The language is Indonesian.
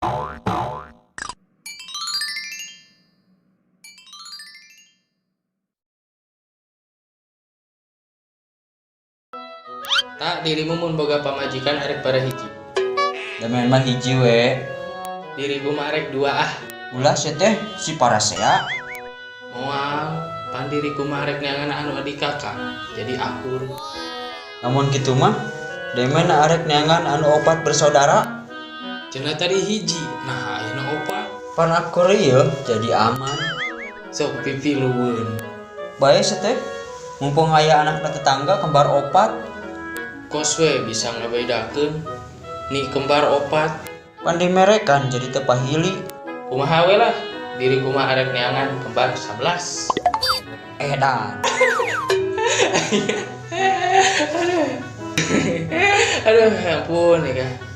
Tak dirimu mun boga pamajikan arek para hiji. Damen mah hiji we. Diriku mah arek dua ah. Ulah teh si parasea. Moal pan diriku mah arek neangan anu adik kakak. Jadi akur. Namun kitu mah damen arek neangan anu opat bersaudara. Cenah tadi hiji. Nah, ayeuna opat. Pan akur ieu jadi aman. Sok pipi luweun. Bae teh mumpung aya anakna tetangga kembar opat. Kos we bisa ngabedakeun ni kembar opat. Pan dimerekan jadi teu pahili. Kumaha we lah. Diriku mah arek neangan kembar 11. Edan. Aduh, ampun ya kan.